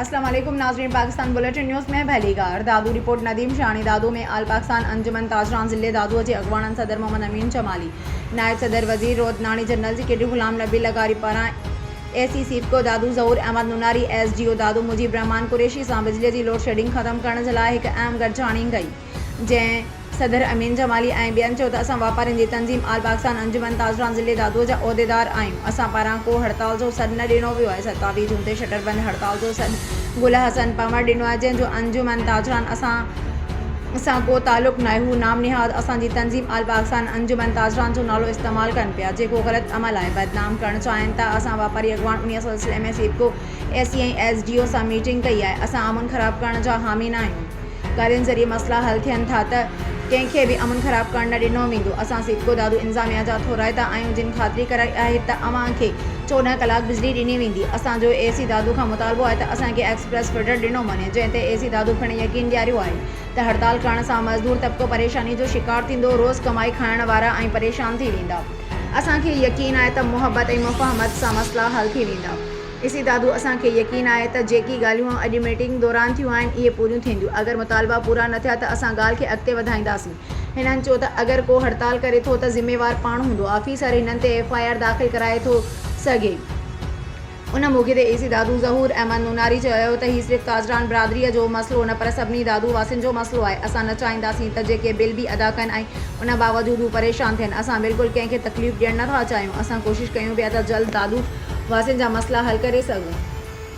अस्सलाम वालेकुम नाज़रीन, पाकिस्तान बुलेटिन न्यूज़ में पहलीगार दादू रिपोर्ट। नदीम शानी दादू में आल पाकिस्तान अंजुमन ताजरान ज़िले दादू जे अगवान सदर मोहम्मद अमीन चमाली, नायब सदर वज़ीर रोदनानी जनरल सेक्रेटरी गुलाम नबी लगारी पारां AC सीट को दादू ज़हूर अहमद नुनारी SGO दादू मुजीब रहमान कुरैशी सां बिजली की लोड शेडिंग ख़त्म करण जे लाइ हिकु अहम गॾिजाणी कई, जंहिं सदर अमीन जमाली ऐं ॿियनि चयो त असां वापारियुनि जी तंज़ीम आल पाकिस्तान अंजुमन ताजरान ज़िले दादू जा उहिदेदार आहियूं। असां पारां को हड़ताल जो सॾु न ॾिनो वियो आहे। 27 जून ते शटरबंद हड़ताल जो सॾु गुल हसन पंवर ॾिनो आहे, जंहिंजो अंजुमन ताजरान असां को तालुक़ न आहे। हू नाम निहाद असांजी तंज़ीम आल पाकिस्तान अंजुमन ताजरान जो नालो इस्तेमालु कनि पिया, जेको ग़लति अमल आहे, बदनाम करणु चाहिनि था। असां वापारी अॻवान उन सिलसिले में सिडको AC ऐं SGO सां मीटिंग कई आहे। असां अमन ख़राब करण जा हामी न आहियूं। ॻाल्हियुनि ज़रिए मसइला हल थियनि था त कंहिंखे बि अमन ख़राब करणु न ॾिनो वेंदो। असां सिडको दादू इंतज़ामिया जा थोराइता आहियूं, जिन ख़ातिरी कराई आहे त अव्हांखे 14 कलाक बिजली ॾिनी वेंदी। असांजो AC दादू खां मुतालबो आहे त असांखे एक्सप्रेस फिटर ॾिनो वञे, जंहिं ते AC दादू पिणु यकीन ॾियारियो आहे त हड़ताल करण सां मज़दूर तबिको परेशानी जो शिकार थींदो, रोज़ कमाई खाइण वारा ऐं परेशान थी वेंदा। असांखे यकीन आहे त मुहबत ऐं मुफ़ाहमत सां मसइला हल थी वेंदा। AC दादू असांखे यकीन आहे त जेकी ॻाल्हियूं अॼु मीटिंग दौरान थियूं आहिनि, इहे पूरियूं थींदियूं। अगरि मुतालबा पूरा न थिया त असां ॻाल्हि खे अॻिते वधाईंदासीं। हिननि चयो त अगरि को हड़ताल करे थो त ज़िम्मेवार पाण हूंदो। ऑफिसर हिननि ते FIR दाख़िल कराए थो सघे। उन मौक़े ते AC दादू ज़हूर अहमद नुनारी चयो त हीउ सिर्फ़ु ताजरान बिरादरीअ जो मसइलो न पर सभिनी दादू वासियुनि जो मसइलो आहे। असां न चाहींदासीं त जेके बिल बि अदा कनि ऐं उन बावजूदु हू परेशान थियनि। असां बिल्कुलु कंहिंखे तकलीफ़ ॾियणु नथा चाहियूं। असां कोशिशि कयूं पिया त जल्द दादू वासियुनि जा मसइला हल करे सघूं।